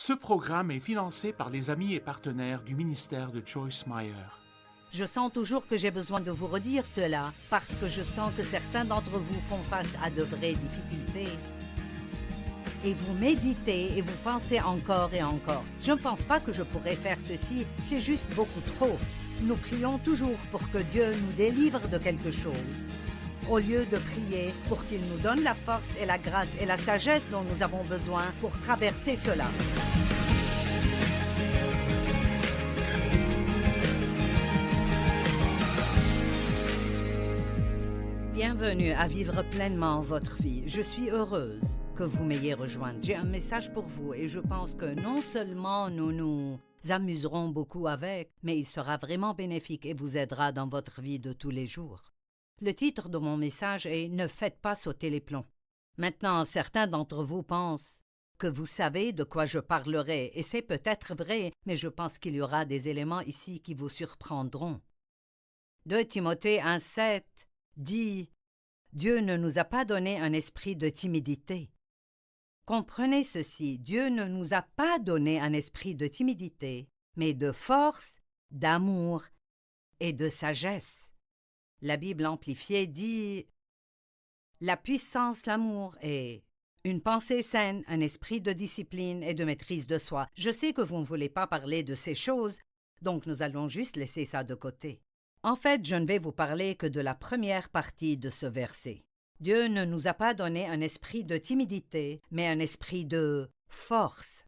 Ce programme est financé par les amis et partenaires du ministère de Joyce Meyer. Je sens toujours que j'ai besoin de vous redire cela, parce que je sens que certains d'entre vous font face à de vraies difficultés. Et vous méditez et vous pensez encore et encore. Je ne pense pas que je pourrais faire ceci, c'est juste beaucoup trop. Nous prions toujours pour que Dieu nous délivre de quelque chose, au lieu de prier pour qu'il nous donne la force et la grâce et la sagesse dont nous avons besoin pour traverser cela. Bienvenue à vivre pleinement votre vie. Je suis heureuse que vous m'ayez rejointe. J'ai un message pour vous et je pense que non seulement nous nous amuserons beaucoup avec, mais il sera vraiment bénéfique et vous aidera dans votre vie de tous les jours. Le titre de mon message est « Ne faites pas sauter les plombs ». Maintenant, certains d'entre vous pensent que vous savez de quoi je parlerai et c'est peut-être vrai, mais je pense qu'il y aura des éléments ici qui vous surprendront. 2 Timothée 1,7 dit « Dieu ne nous a pas donné un esprit de timidité. » Comprenez ceci, Dieu ne nous a pas donné un esprit de timidité, mais de force, d'amour et de sagesse. La Bible amplifiée dit « La puissance, l'amour et une pensée saine, un esprit de discipline et de maîtrise de soi. » Je sais que vous ne voulez pas parler de ces choses, donc nous allons juste laisser ça de côté. En fait, je ne vais vous parler que de la première partie de ce verset. Dieu ne nous a pas donné un esprit de timidité, mais un esprit de force.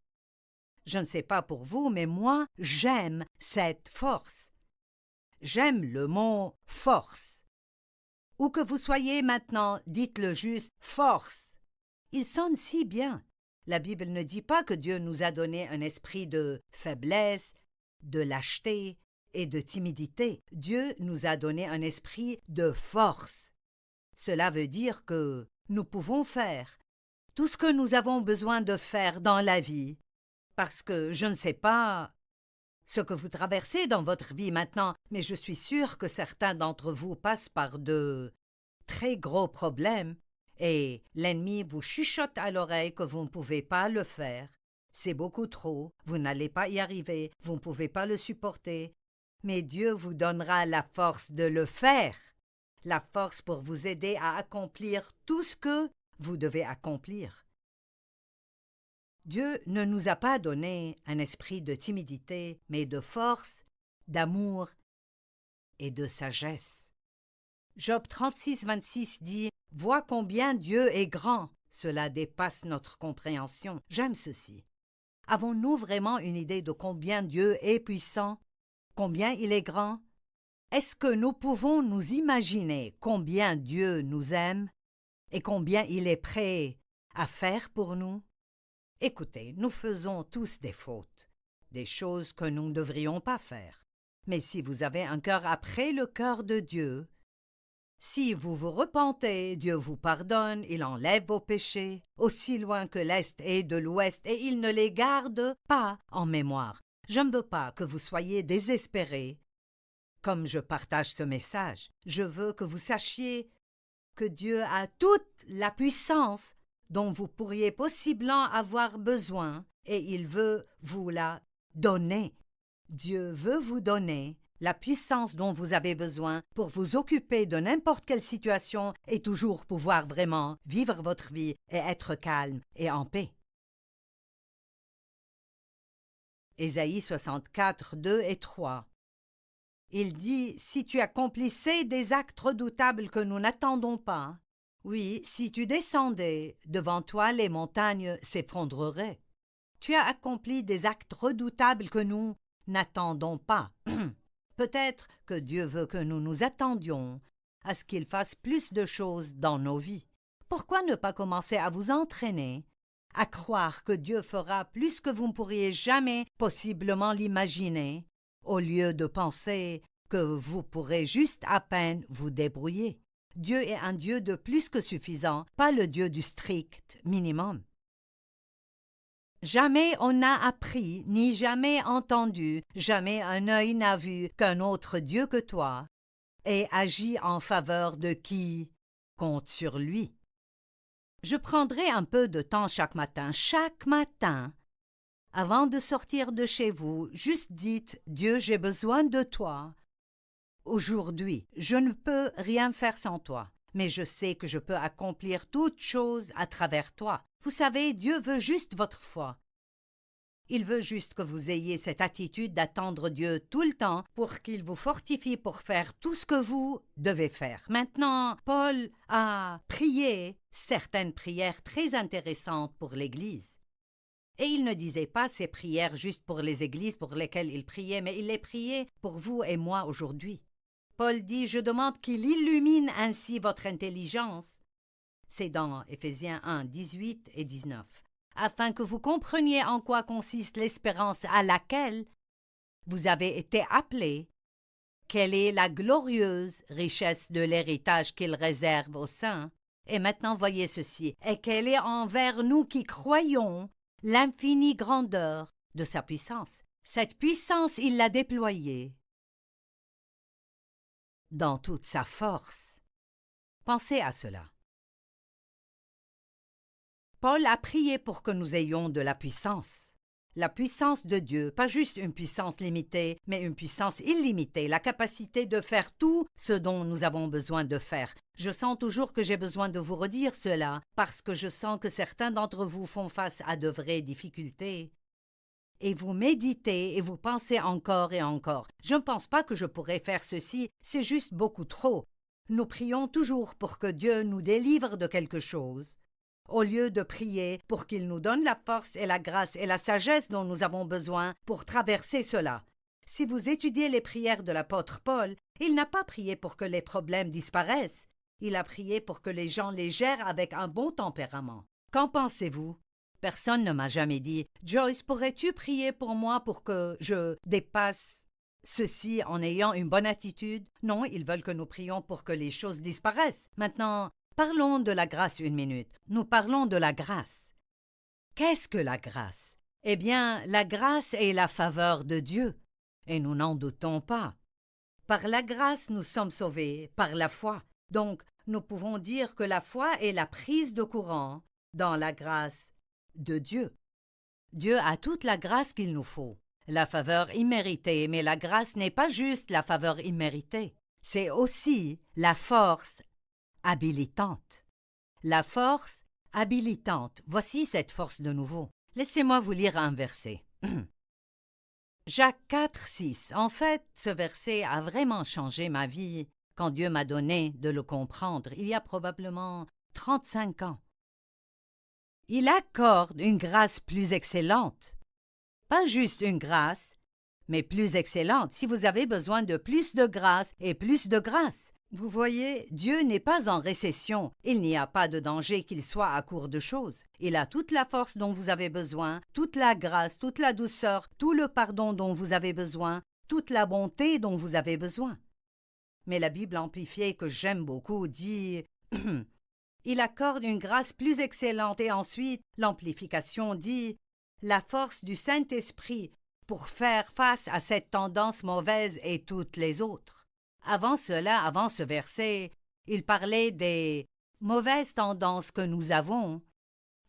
Je ne sais pas pour vous, mais moi, j'aime cette force. J'aime le mot « force ». Où que vous soyez maintenant, dites-le juste « force ». Il sonne si bien. La Bible ne dit pas que Dieu nous a donné un esprit de faiblesse, de lâcheté et de timidité. Dieu nous a donné un esprit de force. Cela veut dire que nous pouvons faire tout ce que nous avons besoin de faire dans la vie, parce que je ne sais pas ce que vous traversez dans votre vie maintenant, mais je suis sûre que certains d'entre vous passent par de très gros problèmes et l'ennemi vous chuchote à l'oreille que vous ne pouvez pas le faire. C'est beaucoup trop, vous n'allez pas y arriver, vous ne pouvez pas le supporter, mais Dieu vous donnera la force de le faire. La force pour vous aider à accomplir tout ce que vous devez accomplir. Dieu ne nous a pas donné un esprit de timidité, mais de force, d'amour et de sagesse. Job 36, 26 dit « Vois combien Dieu est grand, cela dépasse notre compréhension. » J'aime ceci. Avons-nous vraiment une idée de combien Dieu est puissant, combien il est grand? Est-ce que nous pouvons nous imaginer combien Dieu nous aime et combien il est prêt à faire pour nous? Écoutez, nous faisons tous des fautes, des choses que nous ne devrions pas faire. Mais si vous avez un cœur après le cœur de Dieu, si vous vous repentez, Dieu vous pardonne, il enlève vos péchés, aussi loin que l'Est est de l'Ouest, et il ne les garde pas en mémoire. Je ne veux pas que vous soyez désespérés. Comme je partage ce message, je veux que vous sachiez que Dieu a toute la puissance dont vous pourriez possiblement avoir besoin et il veut vous la donner. Dieu veut vous donner la puissance dont vous avez besoin pour vous occuper de n'importe quelle situation et toujours pouvoir vraiment vivre votre vie et être calme et en paix. Ésaïe 64, 2 et 3. Il dit « Si tu accomplissais des actes redoutables que nous n'attendons pas, oui, si tu descendais, devant toi les montagnes s'effondreraient. Tu as accompli des actes redoutables que nous n'attendons pas. » Peut-être que Dieu veut que nous nous attendions à ce qu'il fasse plus de choses dans nos vies. Pourquoi ne pas commencer à vous entraîner, à croire que Dieu fera plus que vous ne pourriez jamais possiblement l'imaginer, au lieu de penser que vous pourrez juste à peine vous débrouiller. Dieu est un Dieu de plus que suffisant, pas le Dieu du strict minimum. Jamais on n'a appris, ni jamais entendu, jamais un œil n'a vu qu'un autre Dieu que toi, et agit en faveur de qui compte sur lui. Je prendrai un peu de temps chaque matin, Avant de sortir de chez vous, juste dites « Dieu, j'ai besoin de toi. Aujourd'hui, je ne peux rien faire sans toi, mais je sais que je peux accomplir toutes choses à travers toi. » Vous savez, Dieu veut juste votre foi. Il veut juste que vous ayez cette attitude d'attendre Dieu tout le temps pour qu'il vous fortifie pour faire tout ce que vous devez faire. Maintenant, Paul a prié certaines prières très intéressantes pour l'Église. Et il ne disait pas ces prières juste pour les églises pour lesquelles il priait, mais il les priait pour vous et moi aujourd'hui. Paul dit « Je demande qu'il illumine ainsi votre intelligence ». C'est dans Éphésiens 1, 18 et 19. Afin que vous compreniez en quoi consiste l'espérance à laquelle vous avez été appelés, quelle est la glorieuse richesse de l'héritage qu'il réserve aux saints, et maintenant voyez ceci, et quelle est envers nous qui croyons l'infinie grandeur de sa puissance. Cette puissance, il l'a déployée dans toute sa force. Pensez à cela. Paul a prié pour que nous ayons de la puissance de Dieu, pas juste une puissance limitée, mais une puissance illimitée, la capacité de faire tout ce dont nous avons besoin de faire. Je sens toujours que j'ai besoin de vous redire cela, parce que je sens que certains d'entre vous font face à de vraies difficultés. Et vous méditez et vous pensez encore et encore. Je ne pense pas que je pourrais faire ceci, c'est juste beaucoup trop. Nous prions toujours pour que Dieu nous délivre de quelque chose, au lieu de prier pour qu'il nous donne la force et la grâce et la sagesse dont nous avons besoin pour traverser cela. Si vous étudiez les prières de l'apôtre Paul, il n'a pas prié pour que les problèmes disparaissent. Il a prié pour que les gens les gèrent avec un bon tempérament. Qu'en pensez-vous? Personne ne m'a jamais dit « Joyce, pourrais-tu prier pour moi pour que je dépasse ceci en ayant une bonne attitude ?» Non, ils veulent que nous prions pour que les choses disparaissent. Maintenant, parlons de la grâce une minute. Nous parlons de la grâce. Qu'est-ce que la grâce? Eh bien, la grâce est la faveur de Dieu, et nous n'en doutons pas. Par la grâce, nous sommes sauvés, par la foi. Donc, nous pouvons dire que la foi est la prise de courant dans la grâce de Dieu. Dieu a toute la grâce qu'il nous faut, la faveur imméritée, mais la grâce n'est pas juste la faveur imméritée, c'est aussi la force habilitante. La force habilitante, voici cette force de nouveau. Laissez-moi vous lire un verset. Jacques 4, 6. En fait, ce verset a vraiment changé ma vie quand Dieu m'a donné de le comprendre, il y a probablement 35 ans. Il accorde une grâce plus excellente. Pas juste une grâce, mais plus excellente si vous avez besoin de plus de grâce et plus de grâce. Vous voyez, Dieu n'est pas en récession. Il n'y a pas de danger qu'il soit à court de choses. Il a toute la force dont vous avez besoin, toute la grâce, toute la douceur, tout le pardon dont vous avez besoin, toute la bonté dont vous avez besoin. Mais la Bible amplifiée que j'aime beaucoup dit il accorde une grâce plus excellente et ensuite l'amplification dit la force du Saint-Esprit pour faire face à cette tendance mauvaise et toutes les autres. Avant cela, avant ce verset, il parlait des mauvaises tendances que nous avons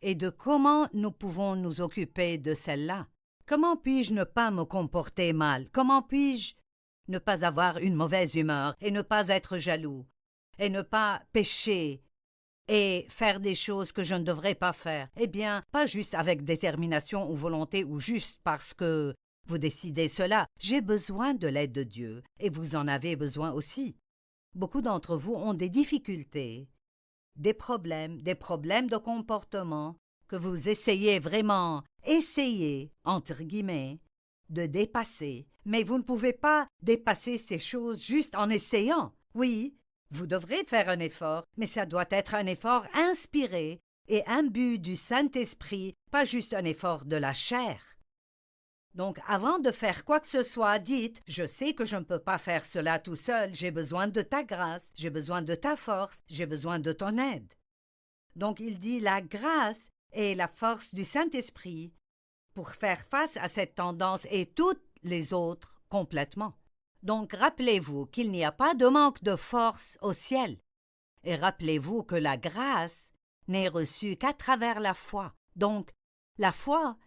et de comment nous pouvons nous occuper de celles-là. Comment puis-je ne pas me comporter mal? Comment puis-je ne pas avoir une mauvaise humeur et ne pas être jaloux et ne pas pécher et faire des choses que je ne devrais pas faire? Eh bien, pas juste avec détermination ou volonté ou juste parce que vous décidez cela. J'ai besoin de l'aide de Dieu et vous en avez besoin aussi. Beaucoup d'entre vous ont des difficultés, des problèmes de comportement que vous essayez vraiment, entre guillemets, de dépasser. Mais vous ne pouvez pas dépasser ces choses juste en essayant. Oui, vous devrez faire un effort, mais ça doit être un effort inspiré et imbu du Saint-Esprit, pas juste un effort de la chair. Donc, avant de faire quoi que ce soit, dites « Je sais que je ne peux pas faire cela tout seul, j'ai besoin de ta grâce, j'ai besoin de ta force, j'ai besoin de ton aide. » Donc, il dit la grâce est la force du Saint-Esprit pour faire face à cette tendance et toutes les autres complètement. Donc, rappelez-vous qu'il n'y a pas de manque de force au ciel. Et rappelez-vous que la grâce n'est reçue qu'à travers la foi. Donc, la foi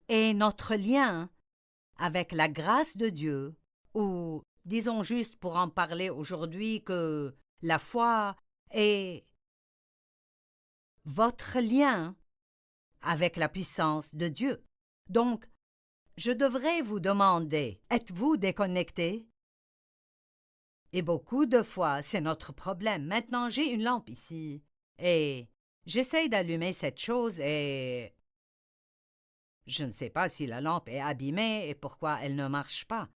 est notre lien avec la grâce de Dieu, ou disons juste pour en parler aujourd'hui que la foi est votre lien avec la puissance de Dieu. Donc, je devrais vous demander, êtes-vous déconnecté? Et beaucoup de fois, c'est notre problème. Maintenant, j'ai une lampe ici, et j'essaye d'allumer cette chose et je ne sais pas si la lampe est abîmée et pourquoi elle ne marche pas.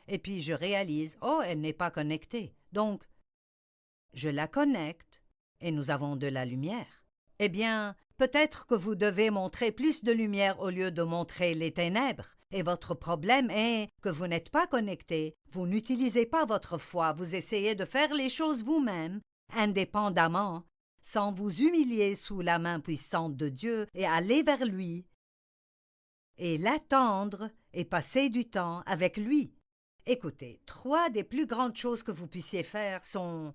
Et puis je réalise, oh, elle n'est pas connectée. Donc, je la connecte et nous avons de la lumière. Eh bien, peut-être que vous devez montrer plus de lumière au lieu de montrer les ténèbres. Et votre problème est que vous n'êtes pas connecté, vous n'utilisez pas votre foi, vous essayez de faire les choses vous-même, indépendamment, sans vous humilier sous la main puissante de Dieu et aller vers lui, et l'attendre et passer du temps avec lui. Écoutez, 3 des plus grandes choses que vous puissiez faire sont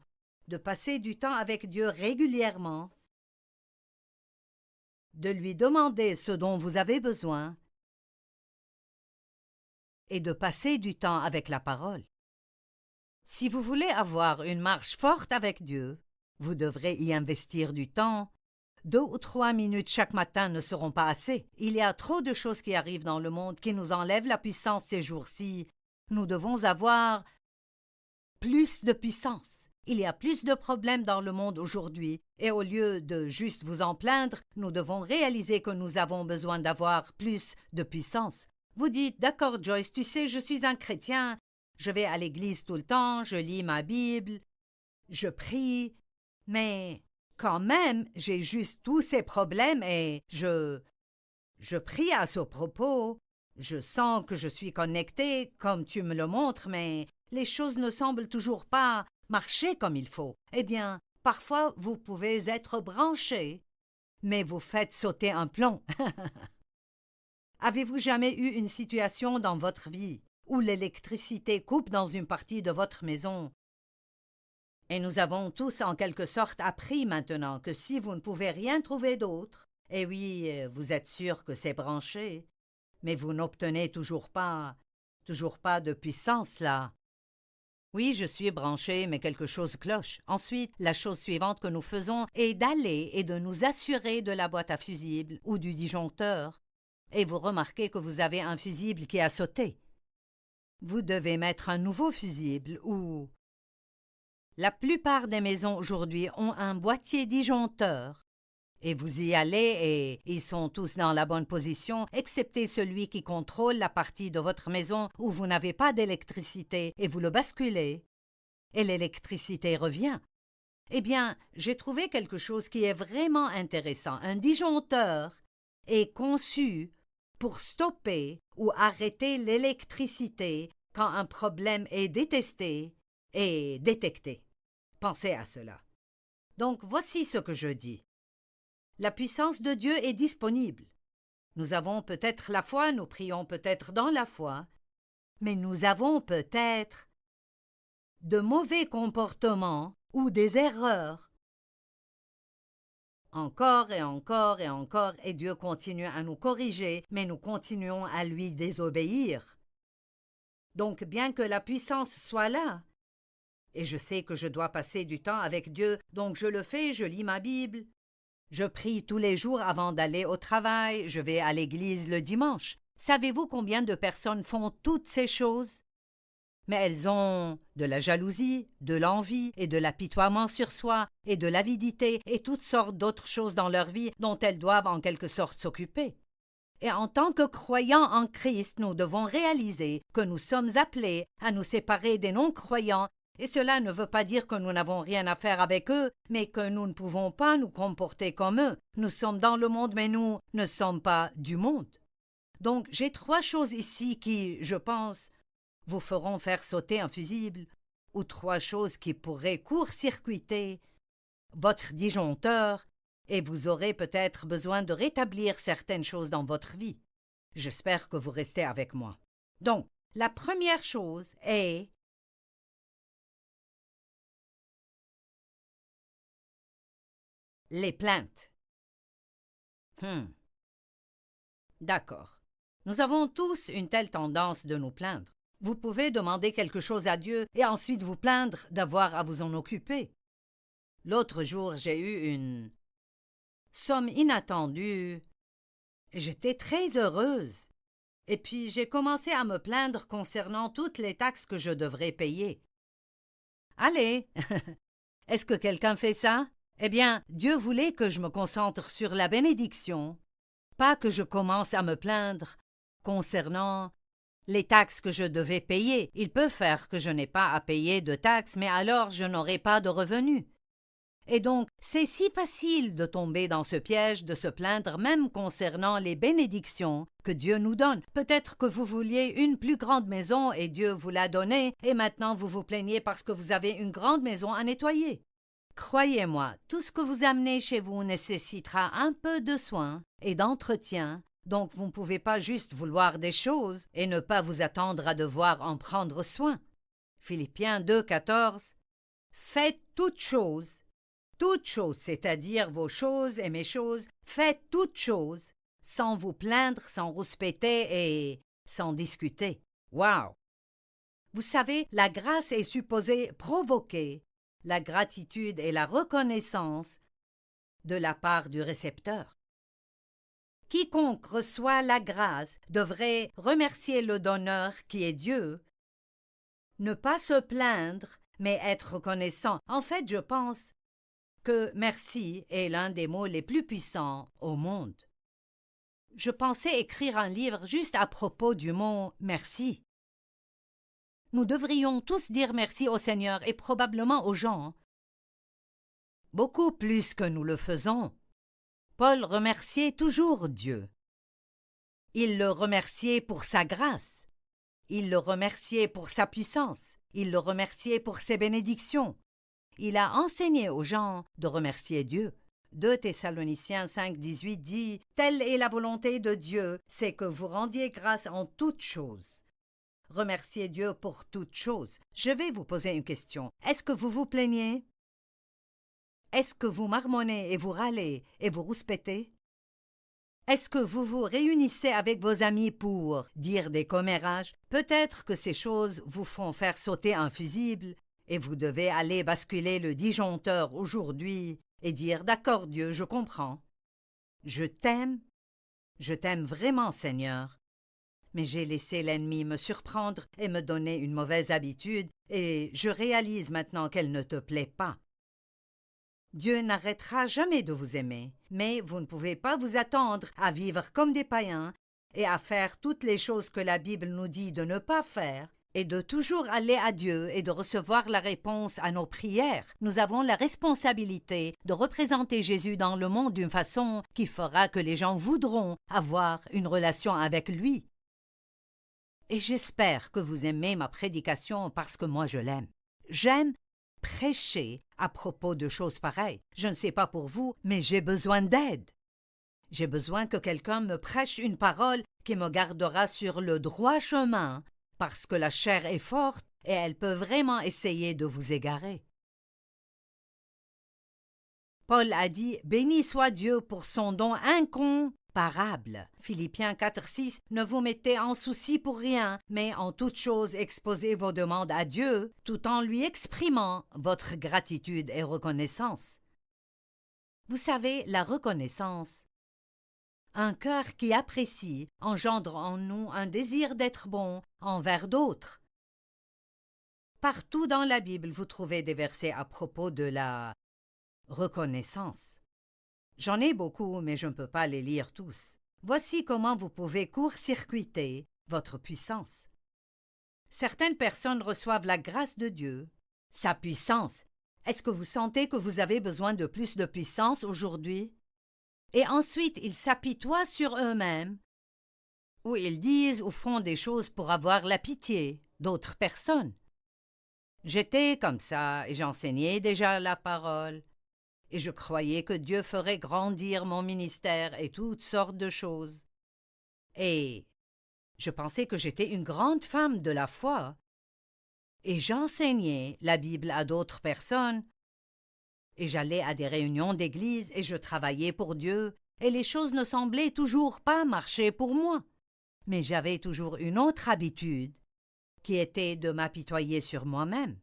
de passer du temps avec Dieu régulièrement, de lui demander ce dont vous avez besoin et de passer du temps avec la parole. Si vous voulez avoir une marche forte avec Dieu, vous devrez y investir du temps. 2 ou 3 minutes chaque matin ne seront pas assez. Il y a trop de choses qui arrivent dans le monde qui nous enlèvent la puissance ces jours-ci. Nous devons avoir plus de puissance. Il y a plus de problèmes dans le monde aujourd'hui, et au lieu de juste vous en plaindre, nous devons réaliser que nous avons besoin d'avoir plus de puissance. Vous dites, d'accord Joyce, tu sais, je suis un chrétien, je vais à l'église tout le temps, je lis ma Bible, je prie, mais quand même, j'ai juste tous ces problèmes et je prie à ce propos. Je sens que je suis connecté, comme tu me le montres, mais les choses ne semblent toujours pas marcher comme il faut. Eh bien, parfois vous pouvez être branché, mais vous faites sauter un plomb. Avez-vous jamais eu une situation dans votre vie où l'électricité coupe dans une partie de votre maison? Et nous avons tous en quelque sorte appris maintenant que si vous ne pouvez rien trouver d'autre, eh oui, vous êtes sûr que c'est branché, mais vous n'obtenez toujours pas de puissance là. Oui, je suis branché, mais quelque chose cloche. Ensuite, la chose suivante que nous faisons est d'aller et de nous assurer de la boîte à fusibles ou du disjoncteur. Et vous remarquez que vous avez un fusible qui a sauté. Vous devez mettre un nouveau fusible ou... La plupart des maisons aujourd'hui ont un boîtier disjoncteur. Et vous y allez et ils sont tous dans la bonne position, excepté celui qui contrôle la partie de votre maison où vous n'avez pas d'électricité et vous le basculez. Et l'électricité revient. Eh bien, j'ai trouvé quelque chose qui est vraiment intéressant. Un disjoncteur est conçu pour stopper ou arrêter l'électricité quand un problème est détecté et détecté. Pensez à cela. Donc, voici ce que je dis. La puissance de Dieu est disponible. Nous avons peut-être la foi, nous prions peut-être dans la foi, mais nous avons peut-être de mauvais comportements ou des erreurs. Encore et encore et encore, et Dieu continue à nous corriger, mais nous continuons à lui désobéir. Donc, bien que la puissance soit là, et je sais que je dois passer du temps avec Dieu, donc je le fais, je lis ma Bible, je prie tous les jours avant d'aller au travail, je vais à l'église le dimanche. Savez-vous combien de personnes font toutes ces choses? Mais elles ont de la jalousie, de l'envie et de l'apitoiement sur soi et de l'avidité et toutes sortes d'autres choses dans leur vie dont elles doivent en quelque sorte s'occuper. Et en tant que croyants en Christ, nous devons réaliser que nous sommes appelés à nous séparer des non-croyants. Et cela ne veut pas dire que nous n'avons rien à faire avec eux, mais que nous ne pouvons pas nous comporter comme eux. Nous sommes dans le monde, mais nous ne sommes pas du monde. Donc, j'ai 3 choses ici qui, je pense, vous feront faire sauter un fusible, ou 3 choses qui pourraient court-circuiter votre disjoncteur, et vous aurez peut-être besoin de rétablir certaines choses dans votre vie. J'espère que vous restez avec moi. Donc, la première chose est les plaintes. D'accord. Nous avons tous une telle tendance de nous plaindre. Vous pouvez demander quelque chose à Dieu et ensuite vous plaindre d'avoir à vous en occuper. L'autre jour, j'ai eu une somme inattendue. J'étais très heureuse. Et puis j'ai commencé à me plaindre concernant toutes les taxes que je devrais payer. Allez, est-ce que quelqu'un fait ça? Eh bien, Dieu voulait que je me concentre sur la bénédiction, pas que je commence à me plaindre concernant les taxes que je devais payer. Il peut faire que je n'ai pas à payer de taxes, mais alors je n'aurai pas de revenus. Et donc, c'est si facile de tomber dans ce piège de se plaindre même concernant les bénédictions que Dieu nous donne. Peut-être que vous vouliez une plus grande maison et Dieu vous l'a donnée, et maintenant vous vous plaignez parce que vous avez une grande maison à nettoyer. Croyez-moi, tout ce que vous amenez chez vous nécessitera un peu de soin et d'entretien, donc vous ne pouvez pas juste vouloir des choses et ne pas vous attendre à devoir en prendre soin. Philippiens 2,14 Faites toutes choses, c'est-à-dire vos choses et mes choses, faites toutes choses, sans vous plaindre, sans rouspéter et sans discuter. Wow! Vous savez, la grâce est supposée provoquer la gratitude et la reconnaissance de la part du récepteur. Quiconque reçoit la grâce devrait remercier le donneur qui est Dieu, ne pas se plaindre, mais être reconnaissant. En fait, je pense que merci est l'un des mots les plus puissants au monde. Je pensais écrire un livre juste à propos du mot merci. Nous devrions tous dire merci au Seigneur et probablement aux gens, beaucoup plus que nous le faisons. Paul remerciait toujours Dieu. Il le remerciait pour sa grâce. Il le remerciait pour sa puissance. Il le remerciait pour ses bénédictions. Il a enseigné aux gens de remercier Dieu. 2 Thessaloniciens 5,18 dit « Telle est la volonté de Dieu, c'est que vous rendiez grâce en toutes choses. » Remerciez Dieu pour toutes choses. Je vais vous poser une question. Est-ce que vous vous plaignez? Est-ce que vous marmonnez et vous râlez et vous rouspétez? Est-ce que vous vous réunissez avec vos amis pour dire des commérages? Peut-être que ces choses vous font faire sauter un fusible et vous devez aller basculer le disjoncteur aujourd'hui et dire « D'accord Dieu, je comprends. Je t'aime vraiment Seigneur. Mais j'ai laissé l'ennemi me surprendre et me donner une mauvaise habitude, et je réalise maintenant qu'elle ne te plaît pas. Dieu n'arrêtera jamais de vous aimer, mais vous ne pouvez pas vous attendre à vivre comme des païens et à faire toutes les choses que la Bible nous dit de ne pas faire, et de toujours aller à Dieu et de recevoir la réponse à nos prières. Nous avons la responsabilité de représenter Jésus dans le monde d'une façon qui fera que les gens voudront avoir une relation avec lui. Et j'espère que vous aimez ma prédication parce que moi je l'aime. J'aime prêcher à propos de choses pareilles. Je ne sais pas pour vous, mais j'ai besoin d'aide. J'ai besoin que quelqu'un me prêche une parole qui me gardera sur le droit chemin, parce que la chair est forte et elle peut vraiment essayer de vous égarer. Paul a dit « Béni soit Dieu pour son don incomparable ». Philippiens 4,6 « Ne vous mettez en souci pour rien, mais en toute chose exposez vos demandes à Dieu, tout en lui exprimant votre gratitude et reconnaissance. » Vous savez, la reconnaissance. Un cœur qui apprécie engendre en nous un désir d'être bon envers d'autres. Partout dans la Bible, vous trouvez des versets à propos de la reconnaissance. J'en ai beaucoup, mais je ne peux pas les lire tous. Voici comment vous pouvez court-circuiter votre puissance. Certaines personnes reçoivent la grâce de Dieu, sa puissance. Est-ce que vous sentez que vous avez besoin de plus de puissance aujourd'hui? Et ensuite, ils s'apitoient sur eux-mêmes, ou ils disent ou font des choses pour avoir la pitié d'autres personnes. J'étais comme ça et j'enseignais déjà la parole. Et je croyais que Dieu ferait grandir mon ministère et toutes sortes de choses. Et je pensais que j'étais une grande femme de la foi. Et j'enseignais la Bible à d'autres personnes. Et j'allais à des réunions d'église et je travaillais pour Dieu. Et les choses ne semblaient toujours pas marcher pour moi. Mais j'avais toujours une autre habitude, qui était de m'apitoyer sur moi-même.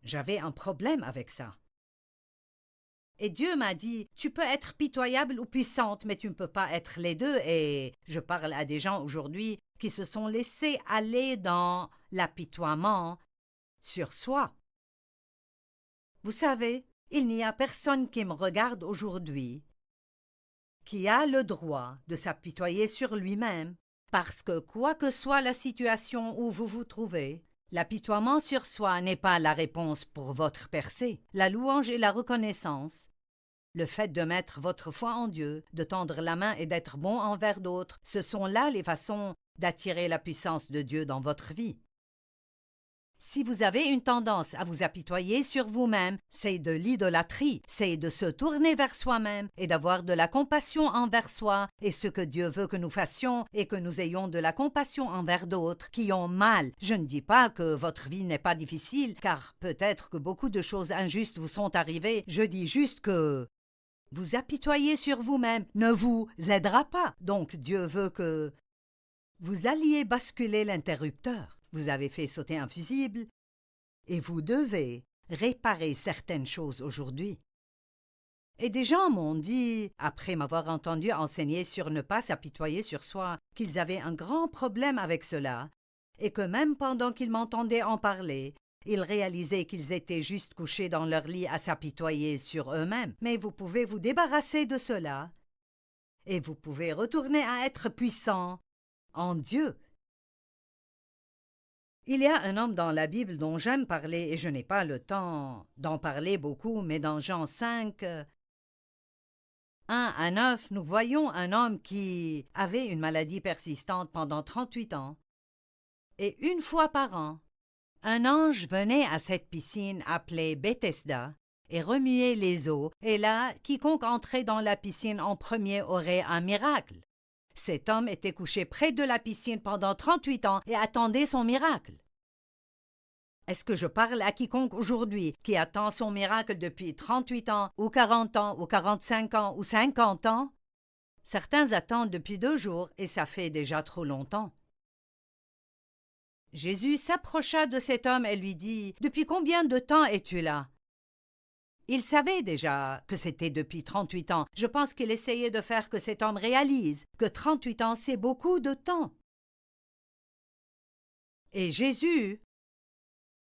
J'avais un problème avec ça. Et Dieu m'a dit, tu peux être pitoyable ou puissante, mais tu ne peux pas être les deux. Et je parle à des gens aujourd'hui qui se sont laissés aller dans l'apitoiement sur soi. Vous savez, il n'y a personne qui me regarde aujourd'hui qui a le droit de s'apitoyer sur lui-même, parce que quoi que soit la situation où vous vous trouvez, l'apitoiement sur soi n'est pas la réponse pour votre percée. La louange et la reconnaissance, le fait de mettre votre foi en Dieu, de tendre la main et d'être bon envers d'autres, ce sont là les façons d'attirer la puissance de Dieu dans votre vie. Si vous avez une tendance à vous apitoyer sur vous-même, c'est de l'idolâtrie, c'est de se tourner vers soi-même et d'avoir de la compassion envers soi, et ce que Dieu veut que nous fassions est que nous ayons de la compassion envers d'autres qui ont mal. Je ne dis pas que votre vie n'est pas difficile, car peut-être que beaucoup de choses injustes vous sont arrivées, je dis juste que vous apitoyer sur vous-même ne vous aidera pas. Donc Dieu veut que vous alliez basculer l'interrupteur. Vous avez fait sauter un fusible et vous devez réparer certaines choses aujourd'hui. Et des gens m'ont dit, après m'avoir entendu enseigner sur ne pas s'apitoyer sur soi, qu'ils avaient un grand problème avec cela et que même pendant qu'ils m'entendaient en parler, ils réalisaient qu'ils étaient juste couchés dans leur lit à s'apitoyer sur eux-mêmes. Mais vous pouvez vous débarrasser de cela et vous pouvez retourner à être puissant en Dieu. Il y a un homme dans la Bible dont j'aime parler et je n'ai pas le temps d'en parler beaucoup, mais dans Jean 5, 1 à 9, nous voyons un homme qui avait une maladie persistante pendant 38 ans. Et une fois par an, un ange venait à cette piscine appelée Bethesda et remuait les eaux, et là, quiconque entrait dans la piscine en premier aurait un miracle. Cet homme était couché près de la piscine pendant 38 ans et attendait son miracle. Est-ce que je parle à quiconque aujourd'hui qui attend son miracle depuis 38 ans, ou 40 ans, ou 45 ans, ou 50 ans? Certains attendent depuis 2 jours et ça fait déjà trop longtemps. Jésus s'approcha de cet homme et lui dit « Depuis combien de temps es-tu là ?» Il savait déjà que c'était depuis 38 ans. Je pense qu'il essayait de faire que cet homme réalise que 38 ans, c'est beaucoup de temps. Et Jésus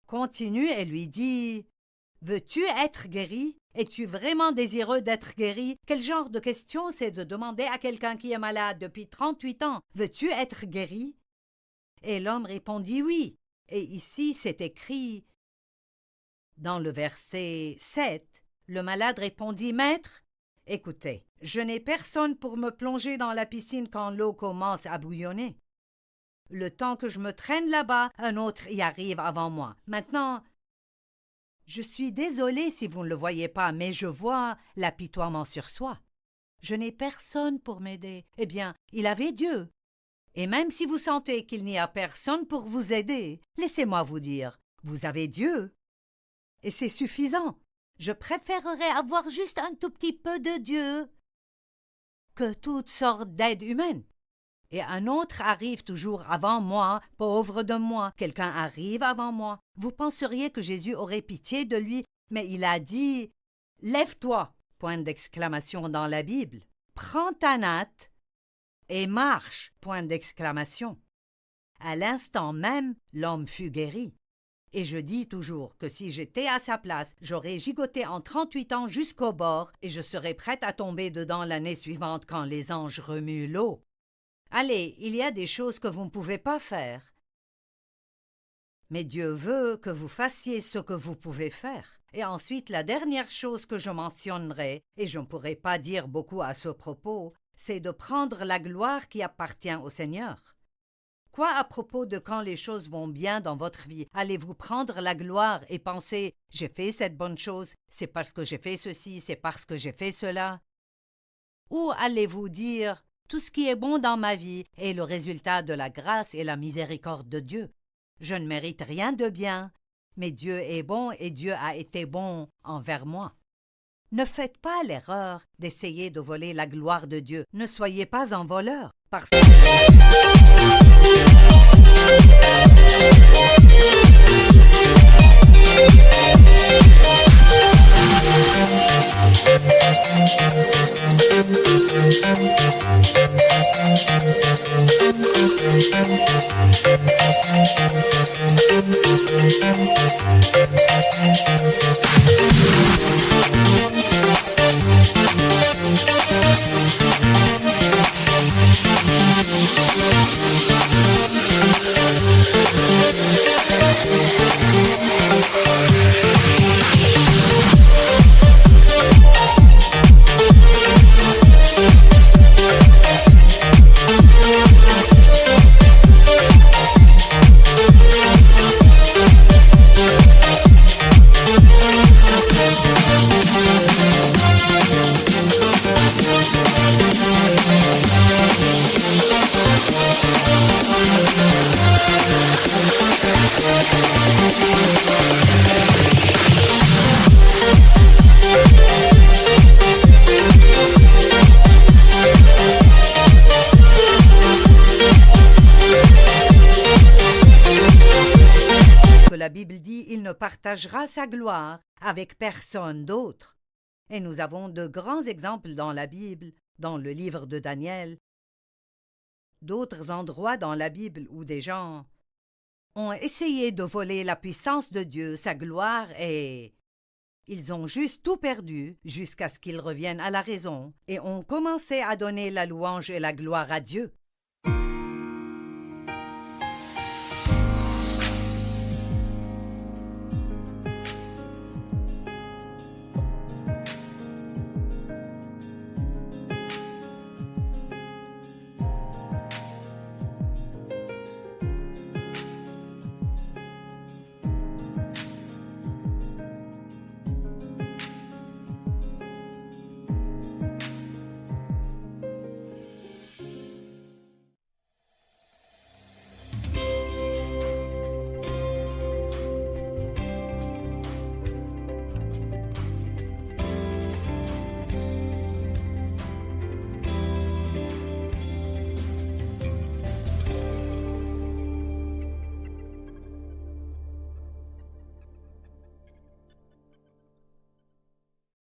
continue et lui dit « Veux-tu être guéri? Es-tu vraiment désireux d'être guéri? » Quel genre de question c'est de demander à quelqu'un qui est malade depuis 38 ans « Veux-tu être guéri? » Et l'homme répondit « Oui. » Et ici c'est écrit dans le verset 7, le malade répondit « Maître, écoutez, je n'ai personne pour me plonger dans la piscine quand l'eau commence à bouillonner. Le temps que je me traîne là-bas, un autre y arrive avant moi. Maintenant, je suis désolé si vous ne le voyez pas, mais je vois l'apitoiement sur soi. Je n'ai personne pour m'aider. Eh bien, il avait Dieu. Et même si vous sentez qu'il n'y a personne pour vous aider, laissez-moi vous dire, vous avez Dieu. Et c'est suffisant. Je préférerais avoir juste un tout petit peu de Dieu que toutes sortes d'aides humaines. Et un autre arrive toujours avant moi, pauvre de moi. Quelqu'un arrive avant moi. Vous penseriez que Jésus aurait pitié de lui, mais il a dit « Lève-toi » point d'exclamation dans la Bible. « Prends ta natte et marche » point d'exclamation. À l'instant même, l'homme fut guéri. Et je dis toujours que si j'étais à sa place, j'aurais gigoté en 38 ans jusqu'au bord et je serais prête à tomber dedans l'année suivante quand les anges remuent l'eau. Allez, il y a des choses que vous ne pouvez pas faire. Mais Dieu veut que vous fassiez ce que vous pouvez faire. Et ensuite, la dernière chose que je mentionnerai, et je ne pourrai pas dire beaucoup à ce propos, c'est de prendre la gloire qui appartient au Seigneur. Quoi à propos de quand les choses vont bien dans votre vie? Allez-vous prendre la gloire et penser « J'ai fait cette bonne chose, c'est parce que j'ai fait ceci, c'est parce que j'ai fait cela » Ou allez-vous dire « Tout ce qui est bon dans ma vie est le résultat de la grâce et la miséricorde de Dieu. Je ne mérite rien de bien, mais Dieu est bon et Dieu a été bon envers moi. » Ne faites pas l'erreur d'essayer de voler la gloire de Dieu. Ne soyez pas un voleur, parce que la Bible dit il ne partagera sa gloire avec personne d'autre. Et nous avons de grands exemples dans la Bible, dans le livre de Daniel, d'autres endroits dans la Bible où des gens ont essayé de voler la puissance de Dieu, sa gloire, et ils ont juste tout perdu jusqu'à ce qu'ils reviennent à la raison et ont commencé à donner la louange et la gloire à Dieu.